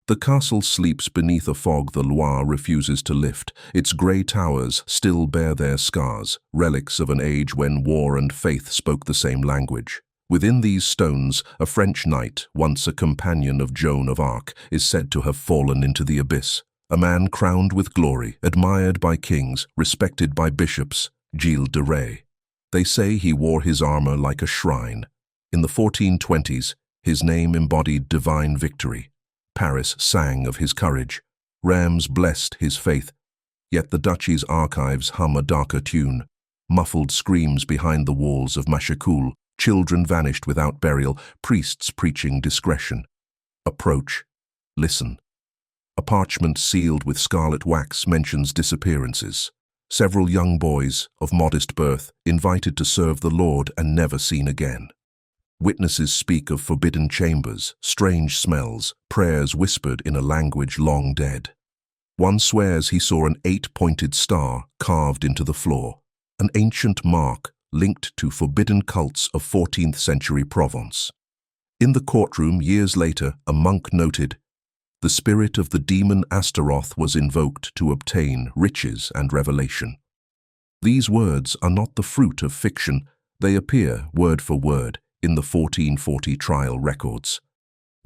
The castle sleeps beneath a fog the Loire refuses to lift. Its grey towers still bear their scars, relics of an age when war and faith spoke the same language. Within these stones, a French knight, once a companion of Joan of Arc, is said to have fallen into the abyss. A man crowned with glory, admired by kings, respected by bishops, Gilles de Rais. They say he wore his armor like a shrine. In the 1420s, his name embodied divine victory. Paris sang of his courage. Reims blessed his faith. Yet the duchy's archives hum a darker tune. Muffled screams behind the walls of Machecoul, children vanished without burial, priests preaching discretion. Approach. Listen. A parchment sealed with scarlet wax mentions disappearances. Several young boys, of modest birth, invited to serve the Lord and never seen again. Witnesses speak of forbidden chambers, strange smells, prayers whispered in a language long dead. One swears he saw an 8-pointed star carved into the floor, an ancient mark linked to forbidden cults of 14th-century Provence. In the courtroom years later, a monk noted, "The spirit of the demon Astaroth was invoked to obtain riches and revelation." These words are not the fruit of fiction, they appear, word for word, in the 1440 trial records.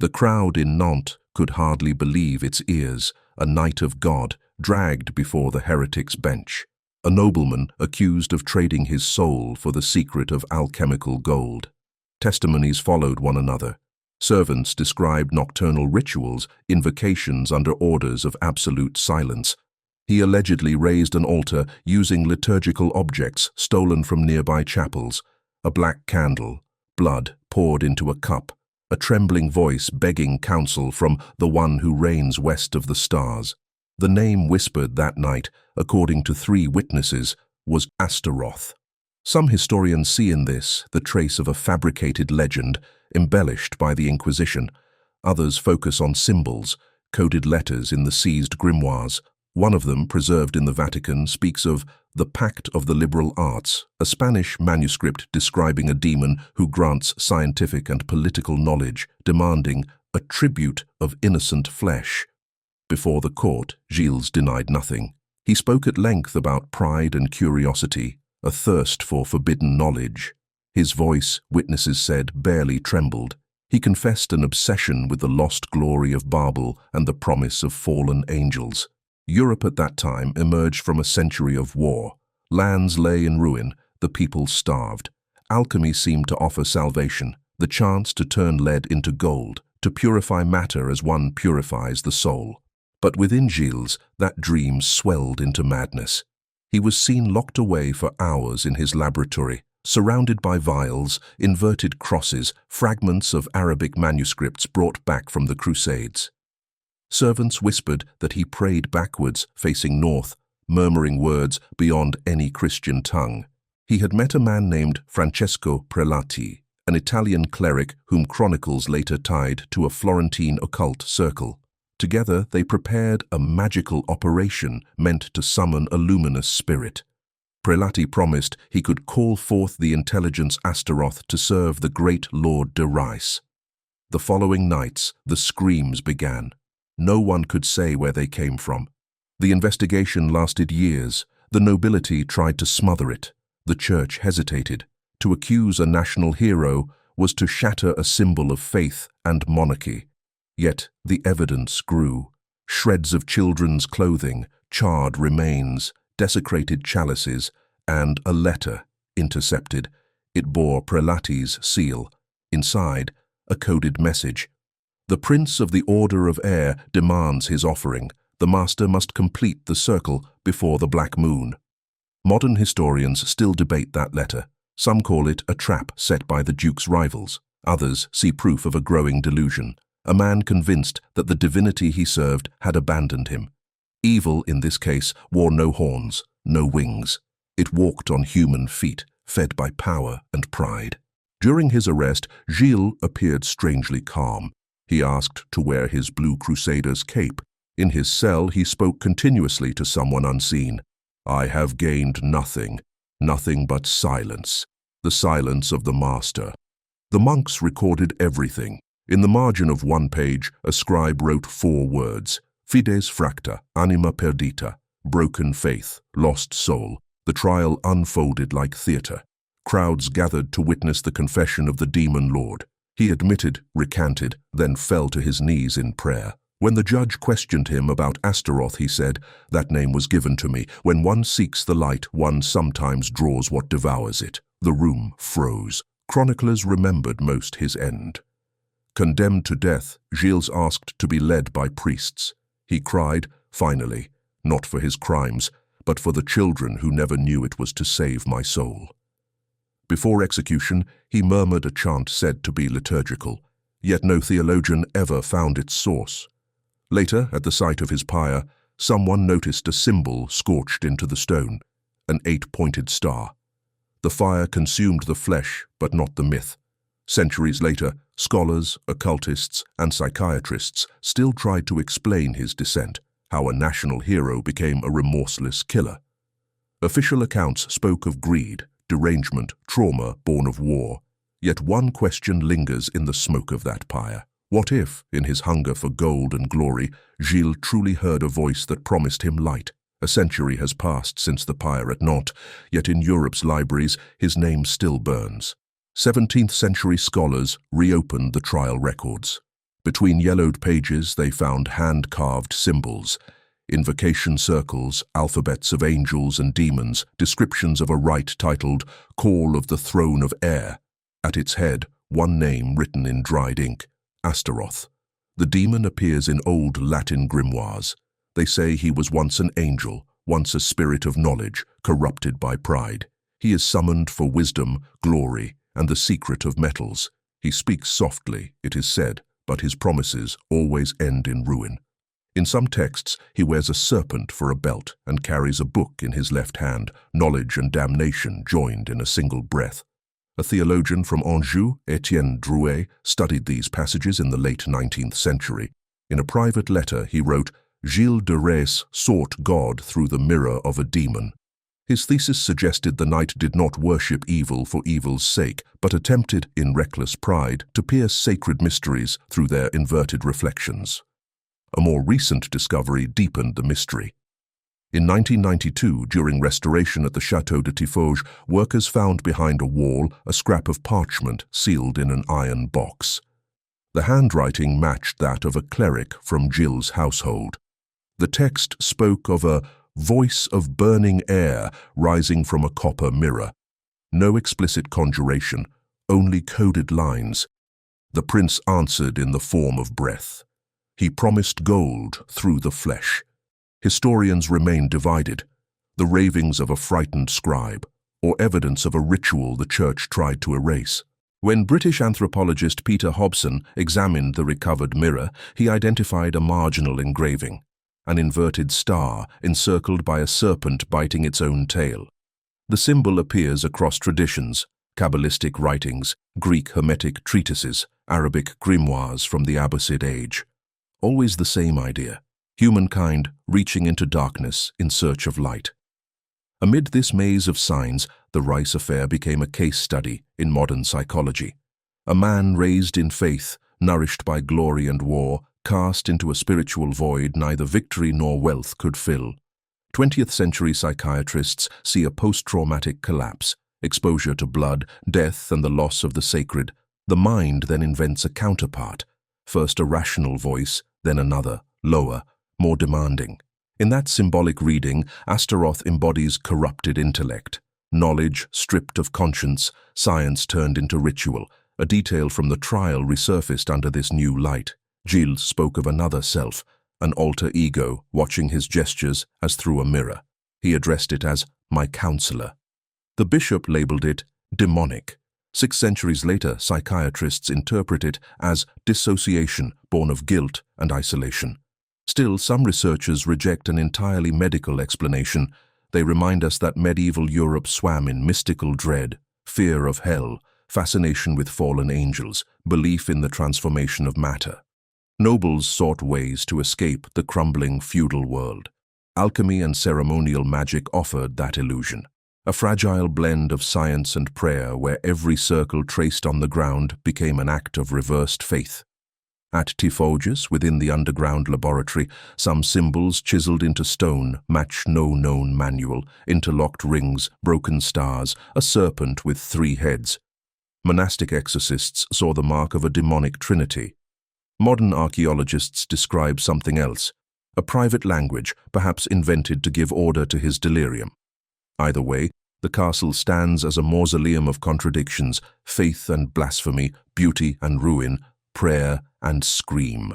The crowd in Nantes could hardly believe its ears, a knight of God dragged before the heretic's bench, a nobleman accused of trading his soul for the secret of alchemical gold. Testimonies followed one another. Servants described nocturnal rituals, invocations under orders of absolute silence. He allegedly raised an altar using liturgical objects stolen from nearby chapels, a black candle, blood poured into a cup, a trembling voice begging counsel from the one who reigns west of the stars. The name whispered that night, according to 3 witnesses, was Astaroth. Some historians see in this the trace of a fabricated legend embellished by the Inquisition. Others focus on symbols, coded letters in the seized grimoires. One of them, preserved in the Vatican, speaks of the Pact of the Liberal Arts, a Spanish manuscript describing a demon who grants scientific and political knowledge, demanding a tribute of innocent flesh. Before the court, Gilles denied nothing. He spoke at length about pride and curiosity, a thirst for forbidden knowledge. His voice, witnesses said, barely trembled. He confessed an obsession with the lost glory of Babel and the promise of fallen angels. Europe at that time emerged from a century of war. Lands lay in ruin, the people starved. Alchemy seemed to offer salvation, the chance to turn lead into gold, to purify matter as one purifies the soul. But within Gilles, that dream swelled into madness. He was seen locked away for hours in his laboratory, surrounded by vials, inverted crosses, fragments of Arabic manuscripts brought back from the Crusades. Servants whispered that he prayed backwards, facing north, murmuring words beyond any Christian tongue. He had met a man named Francesco Prelati, an Italian cleric whom chronicles later tied to a Florentine occult circle. Together they prepared a magical operation meant to summon a luminous spirit. Prelati promised he could call forth the intelligence Astaroth to serve the great Lord de Rais. The following nights, the screams began. No one could say where they came from. The investigation lasted years. The nobility tried to smother it. The church hesitated. To accuse a national hero was to shatter a symbol of faith and monarchy. Yet the evidence grew. Shreds of children's clothing, charred remains, desecrated chalices, and a letter intercepted. It bore Prelati's seal. Inside, a coded message. The Prince of the Order of Air demands his offering. The master must complete the circle before the black moon. Modern historians still debate that letter. Some call it a trap set by the Duke's rivals. Others see proof of a growing delusion. A man convinced that the divinity he served had abandoned him. Evil, in this case, wore no horns, no wings. It walked on human feet, fed by power and pride. During his arrest, Gilles appeared strangely calm. He asked to wear his blue crusader's cape. In his cell, he spoke continuously to someone unseen. "I have gained nothing, nothing but silence, the silence of the master." The monks recorded everything. In the margin of one page, a scribe wrote 4 words: Fides fracta, anima perdita, broken faith, lost soul. The trial unfolded like theatre. Crowds gathered to witness the confession of the demon lord. He admitted, recanted, then fell to his knees in prayer. When the judge questioned him about Astaroth, he said, "That name was given to me. When one seeks the light, one sometimes draws what devours it." The room froze. Chroniclers remembered most his end. Condemned to death, Gilles asked to be led by priests. He cried, finally, not for his crimes, but for the children who never knew it was to save my soul. Before execution, he murmured a chant said to be liturgical, yet no theologian ever found its source. Later, at the site of his pyre, someone noticed a symbol scorched into the stone, an 8-pointed star. The fire consumed the flesh, but not the myth. Centuries later, scholars, occultists, and psychiatrists still tried to explain his descent, how a national hero became a remorseless killer. Official accounts spoke of greed, derangement, trauma born of war. Yet one question lingers in the smoke of that pyre. What if, in his hunger for gold and glory, Gilles truly heard a voice that promised him light? A century has passed since the pyre at Nantes, yet in Europe's libraries his name still burns. 17th-century scholars reopened the trial records. Between yellowed pages they found hand-carved symbols, invocation circles, alphabets of angels and demons, descriptions of a rite titled Call of the Throne of Air. At its head, one name written in dried ink, Astaroth. The demon appears in old Latin grimoires. They say he was once an angel, once a spirit of knowledge, corrupted by pride. He is summoned for wisdom, glory, and the secret of metals. He speaks softly, it is said, but his promises always end in ruin. In some texts, he wears a serpent for a belt and carries a book in his left hand, knowledge and damnation joined in a single breath. A theologian from Anjou, Etienne Drouet, studied these passages in the late 19th century. In a private letter, he wrote, Gilles de Rais sought God through the mirror of a demon. His thesis suggested the knight did not worship evil for evil's sake, but attempted, in reckless pride, to pierce sacred mysteries through their inverted reflections. A more recent discovery deepened the mystery. In 1992, during restoration at the Château de Tiffauges, workers found behind a wall a scrap of parchment sealed in an iron box. The handwriting matched that of a cleric from Gilles' household. The text spoke of a voice of burning air rising from a copper mirror. No explicit conjuration, only coded lines. The prince answered in the form of breath. He promised gold through the flesh. Historians remain divided, the ravings of a frightened scribe, or evidence of a ritual the church tried to erase. When British anthropologist Peter Hobson examined the recovered mirror, he identified a marginal engraving, an inverted star encircled by a serpent biting its own tail. The symbol appears across traditions, Kabbalistic writings, Greek Hermetic treatises, Arabic grimoires from the Abbasid age. Always the same idea. Humankind reaching into darkness in search of light. Amid this maze of signs, the Rais affair became a case study in modern psychology. A man raised in faith, nourished by glory and war, cast into a spiritual void neither victory nor wealth could fill. 20th-century psychiatrists see a post-traumatic collapse, exposure to blood, death, and the loss of the sacred. The mind then invents a counterpart, first a rational voice, then another, lower, more demanding. In that symbolic reading, Astaroth embodies corrupted intellect, knowledge stripped of conscience, science turned into ritual. A detail from the trial resurfaced under this new light. Gilles spoke of another self, an alter ego, watching his gestures as through a mirror. He addressed it as my counselor. The bishop labeled it demonic. 6 centuries later, psychiatrists interpret it as dissociation born of guilt and isolation. Still, some researchers reject an entirely medical explanation. They remind us that medieval Europe swam in mystical dread, fear of hell, fascination with fallen angels, belief in the transformation of matter. Nobles sought ways to escape the crumbling feudal world. Alchemy and ceremonial magic offered that illusion. A fragile blend of science and prayer where every circle traced on the ground became an act of reversed faith. At Tifoges, within the underground laboratory, some symbols chiseled into stone match no known manual: interlocked rings, broken stars, a serpent with 3 heads. Monastic exorcists saw the mark of a demonic trinity. Modern archaeologists describe something else: a private language, perhaps invented to give order to his delirium. Either way, the castle stands as a mausoleum of contradictions: faith and blasphemy, beauty and ruin, prayer and scream.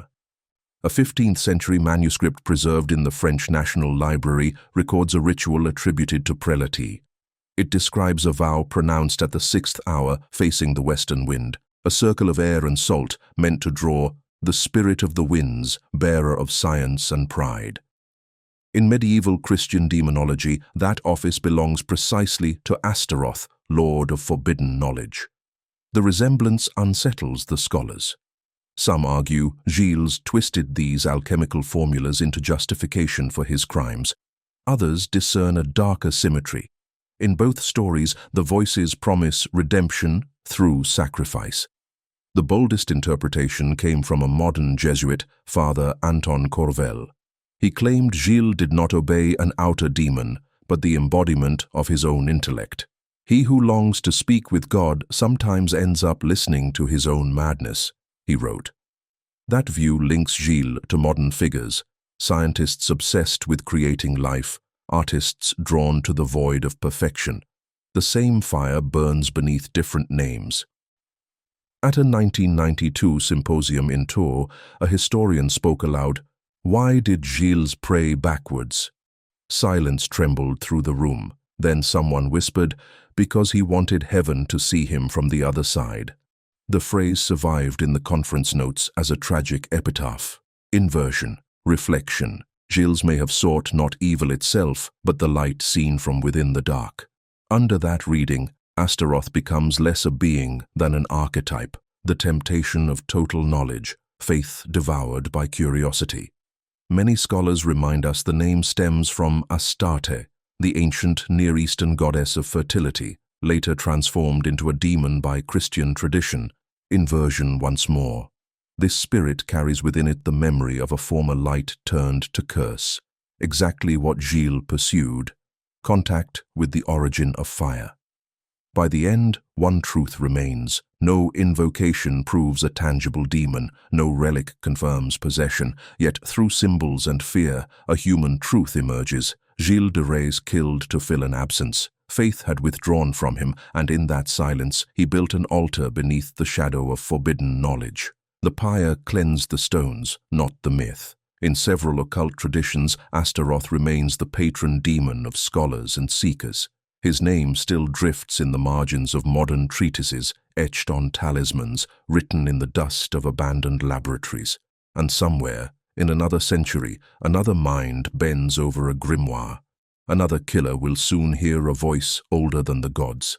A 15th-century manuscript preserved in the French National Library records a ritual attributed to prelaty. It describes a vow pronounced at the 6th hour facing the western wind, a circle of air and salt meant to draw the spirit of the winds, bearer of science and pride. In medieval Christian demonology, that office belongs precisely to Astaroth, lord of forbidden knowledge. The resemblance unsettles the scholars. Some argue Gilles twisted these alchemical formulas into justification for his crimes. Others discern a darker symmetry. In both stories, the voices promise redemption through sacrifice. The boldest interpretation came from a modern Jesuit, Father Anton Corvel. He claimed Gilles did not obey an outer demon, but the embodiment of his own intellect. He who longs to speak with God sometimes ends up listening to his own madness, he wrote. That view links Gilles to modern figures: scientists obsessed with creating life, artists drawn to the void of perfection. The same fire burns beneath different names. At a 1992 symposium in Tours, a historian spoke aloud. Why did Gilles pray backwards? Silence trembled through the room. Then someone whispered, because he wanted heaven to see him from the other side. The phrase survived in the conference notes as a tragic epitaph. Inversion, reflection. Gilles may have sought not evil itself, but the light seen from within the dark. Under that reading, Astaroth becomes less a being than an archetype, the temptation of total knowledge, faith devoured by curiosity. Many scholars remind us the name stems from Astarte, the ancient Near Eastern goddess of fertility, later transformed into a demon by Christian tradition. Inversion once more. This spirit carries within it the memory of a former light turned to curse, exactly what Gilles pursued: contact with the origin of fire. By the end, one truth remains: no invocation proves a tangible demon, no relic confirms possession, yet through symbols and fear, a human truth emerges. Gilles de Rais killed to fill an absence. Faith had withdrawn from him, and in that silence he built an altar beneath the shadow of forbidden knowledge. The pyre cleansed the stones, not the myth. In several occult traditions, Astaroth remains the patron demon of scholars and seekers. His name still drifts in the margins of modern treatises, etched on talismans, written in the dust of abandoned laboratories. And somewhere, in another century, another mind bends over a grimoire. Another killer will soon hear a voice older than the gods.